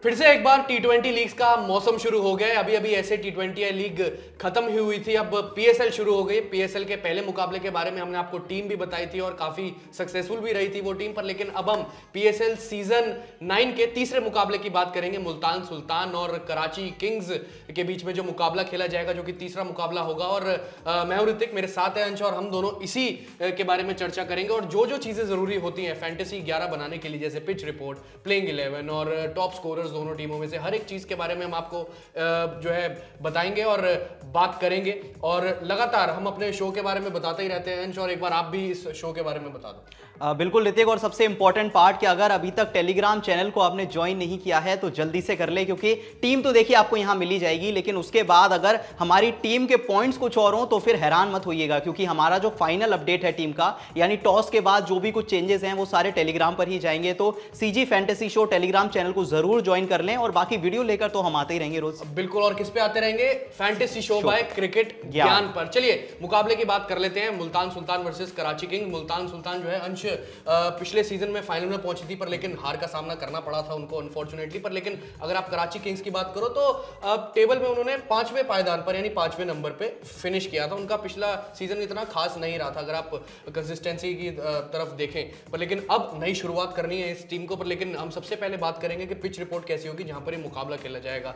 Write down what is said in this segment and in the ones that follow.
फिर से एक बार टी20 लीग्स का मौसम शुरू हो गया है। अभी अभी ऐसे टी20 लीग खत्म ही हुई थी, अब पीएसएल शुरू हो गई। पीएसएल के पहले मुकाबले के बारे में हमने आपको टीम भी बताई थी और काफी सक्सेसफुल भी रही थी वो टीम पर। लेकिन अब हम पीएसएल सीजन 9 के तीसरे मुकाबले की बात करेंगे। मुल्तान सुल्तान और कराची किंग्स के बीच में जो मुकाबला खेला जाएगा, जो कि तीसरा मुकाबला होगा। और मैं हूं ऋतिक, मेरे साथ है अंश, और हम दोनों इसी के बारे में चर्चा करेंगे। और जो जो चीजें जरूरी होती हैं फैंटेसी 11 बनाने के लिए, जैसे पिच रिपोर्ट, प्लेइंग 11 और टॉप स्कोरर्स दोनों टीमों में से, हर एक चीज के बारे में हम आपको जो है बताएंगे और बात करेंगे। और लगातार हम अपने शो के बारे में बताते ही रहते हैं अंश, और एक बार आप भी इस शो के बारे में बता दो। बिल्कुल ऋतिक, और सबसे इंपॉर्टेंट पार्ट कि अगर अभी तक टेलीग्राम चैनल को आपने ज्वाइन नहीं किया है तो जल्दी से कर ले, क्योंकि टीम तो देखिए आपको यहां मिली जाएगी, लेकिन उसके बाद अगर हमारी टीम के पॉइंट्स कुछ और हो तो फिर हैरान मत होइएगा, क्योंकि हमारा जो फाइनल अपडेट है टीम का, यानी टॉस के बाद जो भी कुछ चेंजेस हैं वो सारे टेलीग्राम पर ही जाएंगे। तो CG fantasy show Telegram channel को जरूर ज्वाइन कर लें, और बाकी वीडियो लेकर तो हम आते ही रहेंगे रोज। बिल्कुल, और किस पे आते रहेंगे? फैंटेसी शो बाय क्रिकेट ज्ञान पर। चलिए मुकाबले की बात कर लेते हैं। Multan Sultan versus Karachi Kings. मुल्तान सुल्तान जो है अंश पिछले सीजन में फाइनल में पहुंची थी, पर लेकिन हार का सामना करना पड़ा था उनको अनफॉर्चुनेटली। पर लेकिन अगर आप कराची किंग्स की बात करो तो टेबल में उन्होंने 5वें पायदान पर यानी 5वें नंबर पे फिनिश किया था। उनका पिछला सीजन इतना खास नहीं रहा था अगर आप कंसिस्टेंसी की तरफ देखें, पर लेकिन अब नई शुरुआत करनी है इस टीम को। पर लेकिन हम सबसे पहले बात करेंगे कि पिच रिपोर्ट कैसी होगी जहां पर ये मुकाबला खेला जाएगा।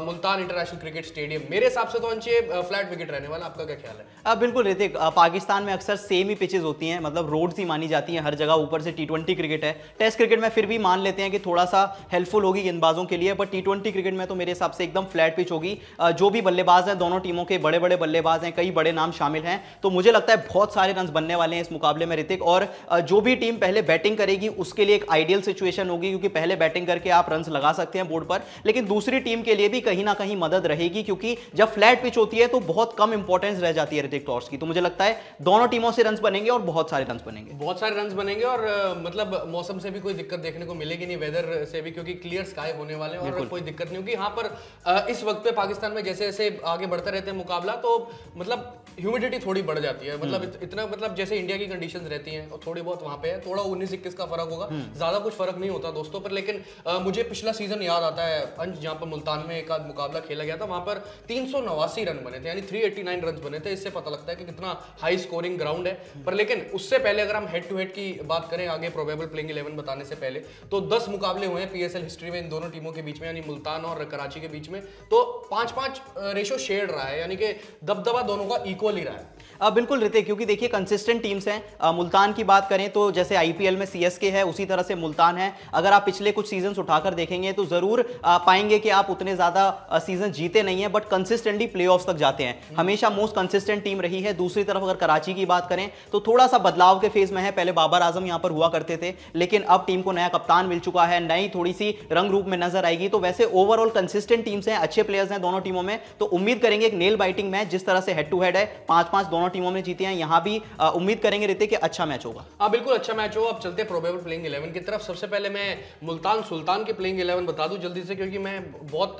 मुल्तान इंटरनेशनल क्रिकेट स्टेडियम, मेरे हिसाब से तो अंशे फ्लैट विकेट रहने वाला, आपका क्या ख्याल है? बिल्कुल ऋतिक, पाकिस्तान में अक्सर सेम ही पिचेस होती हैं, मतलब रोड्स ही मानी जाती हैं हर जगह। ऊपर से टी20 क्रिकेट है, टेस्ट क्रिकेट में फिर भी मान लेते हैं कि थोड़ा सा हेल्पफुल होगी गेंदबाजों के लिए, पर टी20 क्रिकेट में तो मेरे हिसाब से एकदम फ्लैट पिच होगी। जो भी बल्लेबाज हैं, दोनों टीमों के बड़े बड़े बल्लेबाज हैं, कई बड़े नाम शामिल हैं, तो मुझे लगता है बहुत सारे रन बनने वाले हैं इस मुकाबले में ऋतिक। और जो भी टीम पहले बैटिंग करेगी उसके लिए एक आइडियल सिचुएशन होगी, क्योंकि पहले बैटिंग करके आप रन लगा सकते हैं बोर्ड पर, लेकिन दूसरी टीम के लिए भी कहीं ना कहीं मदद रहेगी, क्योंकि जब फ्लैट पिच होती है तो बहुत कम इंपॉर्टेंस रह जाती है ऋतिक टॉस की। तो मुझे लगता है दोनों टीमों से रन बनेंगे और बहुत सारे रन बनेंगे, बहुत सारे रन बनेंगे। और मतलब मौसम से भी कोई दिक्कत देखने को मिलेगी नहीं, वेदर से भी, क्योंकि क्लियर स्काई होने वाले हैं और कोई दिक्कत नहीं होगी। यहाँ पर इस वक्त पे पाकिस्तान में जैसे जैसे आगे बढ़ते रहते हैं मुकाबला, तो मतलब ह्यूमिडिटी थोड़ी बढ़ जाती है। मतलब इतना, मतलब जैसे इंडिया की कंडीशंस रहती हैं और थोड़ी बहुत वहाँ पे है, थोड़ा 19-21 का फर्क होगा, ज्यादा कुछ फर्क नहीं होता दोस्तों। पर लेकिन मुझे पिछला सीजन याद आता है अंश, जहाँ पर मुल्तान में एक आध मुकाबला खेला गया था, वहां पर 389 रन बने थे, यानी 389 रन बने थे। इससे पता लगता है कि कितना हाई स्कोरिंग ग्राउंड है। पर लेकिन उससे पहले अगर हम हेड टू हेड की बात करें, आगे प्रोबेबल प्लेइंग 11 बताने से पहले, तो 10 मुकाबले हुए हैं पीएसएल हिस्ट्री में इन दोनों टीमों के बीच में, यानी मुल्तान और कराची के बीच में। तो 5-5 रेशो शेड रहा है, यानी कि दबदबा दोनों का इक्वल ही रहा है। बिल्कुल ऋतिक, क्योंकि देखिए कंसिस्टेंट टीम्स हैं। मुल्तान की बात करें तो जैसे आईपीएल में सीएसके है, उसी तरह से मुल्तान है। अगर आप पिछले कुछ सीजन्स उठाकर देखेंगे तो जरूर पाएंगे कि आप उतने ज्यादा सीजन जीते नहीं है, बट कंसिस्टेंटली प्लेऑफ्स तक जाते हैं। हमेशा मोस्ट कंसिस्टेंट टीम रही है। दूसरी तरफ अगर कराची की बात करें तो थोड़ा सा बदलाव के फेज में है। पहले बाबर आजम यहां पर हुआ करते थे, लेकिन अब टीम को नया कप्तान मिल चुका है, नई थोड़ी सी रंग रूप में नजर आएगी। तो वैसे ओवरऑल कंसिस्टेंट टीम्स हैं, अच्छे प्लेयर्स हैं दोनों टीमों में। तो उम्मीद करेंगे एक नेल बाइटिंग मैच, जिस तरह से हेड टू हेड है 5-5 दोनों टीमों में जीते हैं, यहां भी उम्मीद करेंगे ऋतिक कि अच्छा मैच होगा। हाँ बिल्कुल, अच्छा मैच हो। अब चलते हैं प्रोबेबल प्लेइंग 11 की तरफ। सबसे पहले मैं मुल्तान सुल्तान के प्लेइंग 11 बता दूं जल्दी से, क्योंकि मैं बहुत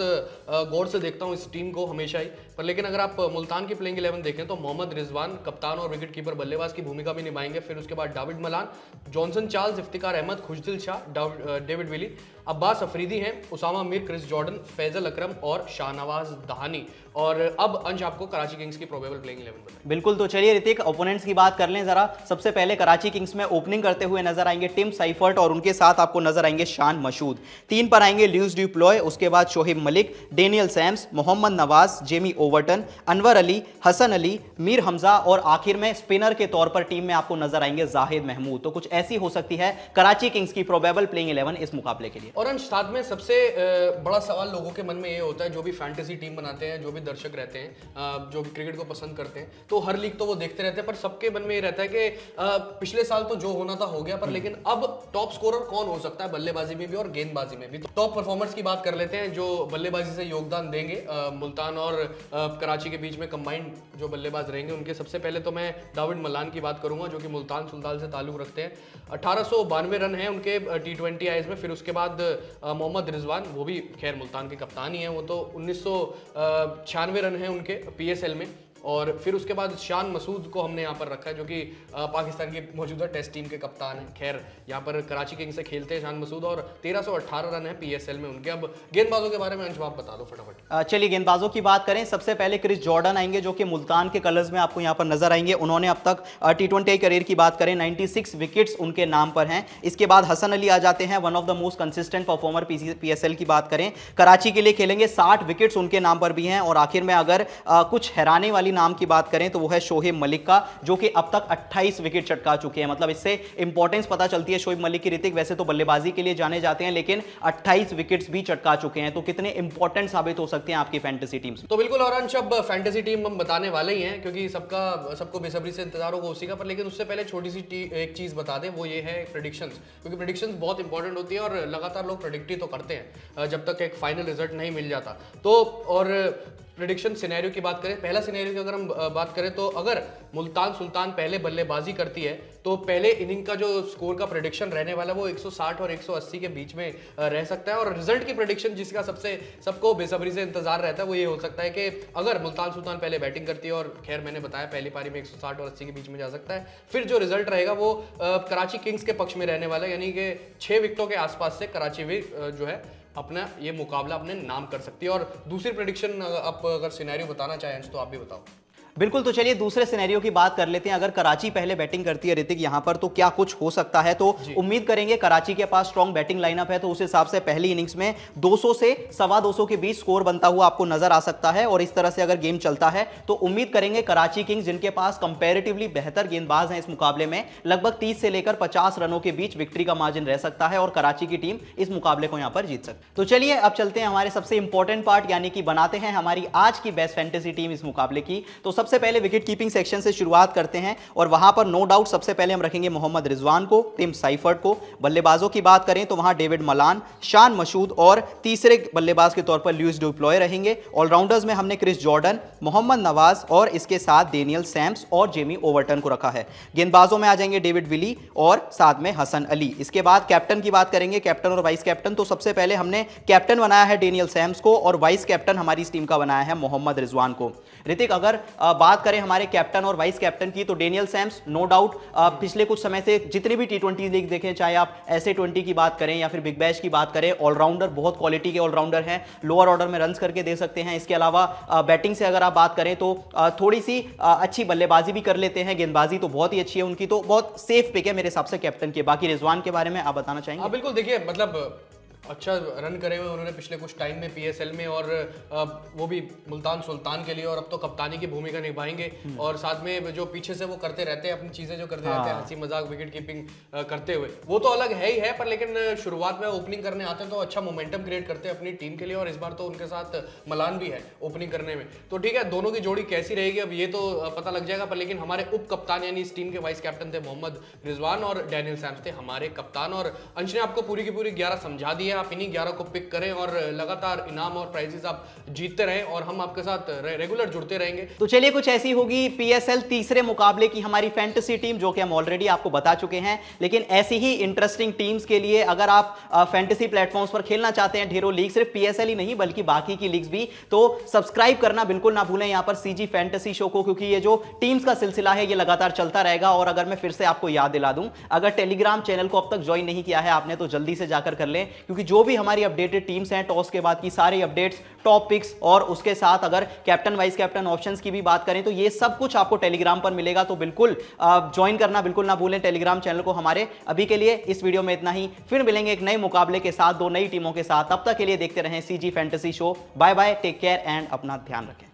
गौर से देखता हूं इस टीम को हमेशा ही। पर लेकिन अगर आप मुल्तान की प्लेइंग 11 देखें तो मोहम्मद रिजवान कप्तान और विकेट कीपर बल्लेबाज की भूमिका भी निभाएंगे। फिर उसके बाद David Malan, Johnson Charles, Iftikhar Ahmed, Khushdil Shah, David Willey, Abbas Afridi हैं, उसामा मीर, क्रिस जॉर्डन, फैजल अकरम और शाहनवाज दहानी। और अब अंश आपको कराची किंग्स की प्रोबेबल प्लेइंग 11 बताएं। बिल्कुल, तो चलिए ऋतिक ओपोनेंट्स की बात कर लें जरा। सबसे पहले कराची किंग्स में ओपनिंग करते हुए नजर आएंगे टिम साइफर्ट, और उनके साथ आपको नजर आएंगे शान मशहूद। 3 पर आएंगे ल्यूस ड्यूप्लॉय, उसके बाद Shoaib Malik, Daniel Sams, Mohammad Nawaz, Jamie Overton, Anwar Ali, Hasan Ali, Mir Hamza, और आखिर में स्पिनर के तौर पर टीम में आपको नजर आएंगे जाहिद महमूद। तो कुछ ऐसी हो सकती है कराची किंग्स की प्रोबेबल प्लेइंग 11 इस मुकाबले के लिए। और अंश साथ में सबसे बड़ा सवाल लोगों के मन में ये होता है, जो भी फैंटेसी टीम बनाते हैं, जो भी दर्शक रहते हैं, जो भी क्रिकेट को पसंद करते हैं, तो हर लीग तो वो देखते रहते हैं, पर सबके मन में ये रहता है कि पिछले साल तो जो होना था हो गया, पर लेकिन अब टॉप स्कोरर कौन हो सकता है बल्लेबाजी में भी और गेंदबाजी में भी। तो टॉप परफॉर्मर्स की बात कर लेते हैं जो बल्लेबाजी से योगदान देंगे मुल्तान और कराची के बीच में कंबाइंड जो बल्लेबाज रहेंगे उनके। सबसे पहले तो मैं दाविड मलान की बात करूंगा, जो कि मुल्तान सुल्तान से ताल्लुक रखते हैं। 1892 रन हैं उनके टी20 आईज में। फिर उसके बाद मोहम्मद रिजवान, वो भी खैर मुल्तान के कप्तान ही हैं, वो तो 1996 रन हैं उनके पीएसएल में। और फिर उसके बाद शान मसूद को हमने यहाँ पर रखा है, जो कि पाकिस्तान की मौजूदा टेस्ट टीम के कप्तान हैं। खैर यहाँ पर कराची किंग्स से खेलते हैं शान मसूद और 1318 रन है PSL में उनके। अब गेंदबाजों के बारे में अंश आप बता दो फटाफट। चलिए गेंदबाजों की बात करें, सबसे पहले क्रिस जॉर्डन आएंगे जो कि मुल्तान के कलर्स में आपको यहाँ पर नजर आएंगे। उन्होंने अब तक T20 करियर की बात करें 96 विकेट्स उनके नाम पर हैं। इसके बाद हसन अली आ जाते हैं, one of the most consistent performer PSL की बात करें, कराची के लिए खेलेंगे, 60 विकेट्स उनके नाम पर भी हैं। और आखिर में अगर कुछ हैरानी वाली नाम की बात करें तो वो है शोएब मलिक का, जो कि अब तक 28 विकेट चटका चुके हैं। मतलब इससे इंपॉर्टेंस पता चलती है शोएब मलिक की। ऋतिक वैसे तो बल्लेबाजी के लिए जाने जाते हैं, लेकिन 28 विकेट्स भी चटका चुके हैं, तो कितने इंपॉर्टेंट साबित हो सकते हैं आपकी फैंटेसी टीम्स। तो बिल्कुल और अंश अब फैंटेसी टीम हम बताने वाले ही हैं, क्योंकि सबको बेसब्री से इंतजार होगा उसी का। पर लेकिन उससे पहले छोटी सी एक चीज बता दें, वो ये है प्रेडिक्शंस, क्योंकि प्रेडिक्शंस बहुत इंपॉर्टेंट होती है और लगातार लोग प्रेडिक्ट ही तो करते हैं जब तक एक फाइनल रिजल्ट नहीं मिल जाता। तो और प्रेडिक्शन सिनेरियो की बात करें, पहला सिनेरियो की अगर हम बात करें तो अगर मुल्तान सुल्तान पहले बल्लेबाजी करती है तो पहले इनिंग का जो स्कोर का प्रेडिक्शन रहने वाला है वो 160 और 180 के बीच में रह सकता है। और रिजल्ट की प्रेडिक्शन जिसका सबको बेसब्री से इंतजार रहता है वो ये हो सकता है कि अगर मुल्तान सुल्तान पहले बैटिंग करती है, और खैर मैंने बताया पहली पारी में 160 और 80 के बीच में जा सकता है, फिर जो रिजल्ट रहेगा वो कराची किंग्स के पक्ष में रहने वाला है, यानी कि 6 विकेटों के आसपास से कराची भी जो है अपना ये मुकाबला अपने नाम कर सकती है। और दूसरी प्रेडिक्शन आप अगर सिनेरियो बताना चाहें तो आप भी बताओ। बिल्कुल, तो चलिए दूसरे सिनेरियो की बात कर लेते हैं। अगर कराची पहले बैटिंग करती है ऋतिक यहां पर, तो क्या कुछ हो सकता है? तो उम्मीद करेंगे कराची के पास स्ट्रॉन्ग बैटिंग लाइनअप है, तो उस हिसाब से पहली इनिंग्स में 200 से 225 के बीच स्कोर बनता हुआ आपको नजर आ सकता है। और इस तरह से अगर गेम चलता है तो उम्मीद करेंगे कराची किंग्स, जिनके पास कंपैरेटिवली बेहतर गेंदबाज हैं इस मुकाबले में, लगभग 30 से लेकर 50 रनों के बीच विक्ट्री का मार्जिन रह सकता है और कराची की टीम इस मुकाबले को यहां पर जीत सकती है। तो चलिए अब चलते हैं हमारे सबसे इंपॉर्टेंट पार्ट, यानी कि बनाते हैं हमारी आज की बेस्ट फैंटेसी टीम इस मुकाबले की। तो सबसे पहले विकेट कीपिंग सेक्शन से शुरुआत करते हैं और वहां पर नो डाउट सबसे पहले हम रखेंगे मोहम्मद रिजवान को, टिम साइफर्ट को। बल्लेबाजों की बात करें तो वहां डेविड मलान, शान मसूद और तीसरे बल्लेबाज के तौर पर लुइस डुप्लॉय रहेंगे। ऑलराउंडर्स में हमने क्रिस जॉर्डन, मोहम्मद नवाज और इसके साथ डेनियल सैम्स और जेमी ओवर्टन को रखा है। गेंदबाजों में आ जाएंगे डेविड विली और साथ में हसन अली। इसके बाद कैप्टन की बात करेंगे, कैप्टन और वाइस कैप्टन। तो सबसे पहले हमने कैप्टन बनाया है डेनियल सैम्स को और वाइस कैप्टन हमारी इस टीम का बनाया है मोहम्मद रिजवान को। ऋतिक अगर बात करें हमारे कैप्टन और वाइस कैप्टन की, तो डेनियल सैम्स नो डाउट पिछले कुछ समय से जितने भी T20 लीग देखें, चाहे आप SA20 की बात करें या फिर बिग बैश की बात करें, ऑलराउंडर, बहुत क्वालिटी के ऑलराउंडर हैं, लोअर ऑर्डर में रन्स करके दे सकते हैं। इसके अलावा बैटिंग से अगर आप बात करें तो थोड़ी सी अच्छी बल्लेबाजी भी कर लेते हैं, गेंदबाजी तो बहुत ही अच्छी है उनकी, तो बहुत सेफ पिक है मेरे हिसाब से कैप्टन के। बाकी रिजवान के बारे में आप बताना चाहेंगे? बिल्कुल, देखिए मतलब अच्छा रन करे हुए उन्होंने पिछले कुछ टाइम में PSL में, और वो भी मुल्तान सुल्तान के लिए, और अब तो कप्तानी की भूमिका निभाएंगे। और साथ में जो पीछे से वो करते रहते हैं अपनी चीजें जो करते रहते हैं, हंसी मजाक विकेट कीपिंग करते हुए, वो तो अलग है ही है। पर लेकिन शुरुआत में ओपनिंग करने आते हैं तो अच्छा मोमेंटम क्रिएट करते हैं अपनी टीम के लिए, और इस बार तो उनके साथ मलान भी है ओपनिंग करने में। तो ठीक है, दोनों की जोड़ी कैसी रहेगी अब ये तो पता लग जाएगा। पर लेकिन हमारे उप कप्तान यानी इस टीम के वाइस कैप्टन थे मोहम्मद रिजवान और डेनियल सैम्स थे हमारे कप्तान। और अंश ने आपको पूरी की पूरी 11 समझा दी है, आप इन्हीं 11 को पिक करें और लगातार इनाम और प्राइजेस आप जीतते रहें और हम आपके साथ रेगुलर जुड़ते रहेंगे। तो चलिए कुछ ऐसी होगी PSL तीसरे मुकाबले की हमारी फैंटेसी टीम, जो कि हम ऑलरेडी आपको बता चुके हैं। लेकिन ऐसी ही इंटरेस्टिंग टीम्स के लिए अगर आप फैंटेसी प्लेटफॉर्म्स पर खेलना चाहते हैं, ढेरों लीग, सिर्फ PSL ही नहीं बल्कि बाकी की लीग्स भी, तो सब्सक्राइब करना बिल्कुल ना भूलें यहाँ पर CG फैंटेसी शो को, क्योंकि ये जो टीम्स का सिलसिला है ये लगातार चलता रहेगा। और अगर मैं फिर से आपको याद दिला दूं, अगर टेलीग्राम चैनल को अब तक ज्वाइन नहीं किया है आपने तो जल्दी से जाकर कर लें, क्योंकि जो भी हमारी अपडेटेड टीम्स हैं, टॉस के बाद की सारी अपडेट्स, टॉप पिक्स, और उसके साथ अगर कैप्टन वाइस कैप्टन ऑप्शंस की भी बात करें तो ये सब कुछ आपको टेलीग्राम पर मिलेगा। तो बिल्कुल ज्वाइन करना बिल्कुल ना भूलें टेलीग्राम चैनल को हमारे। अभी के लिए इस वीडियो में इतना ही, फिर मिलेंगे एक नए मुकाबले के साथ, 2 नई टीमों के साथ। तब तक के लिए देखते रहें CG fantasy show. Bye bye, take care and अपना ध्यान रखें।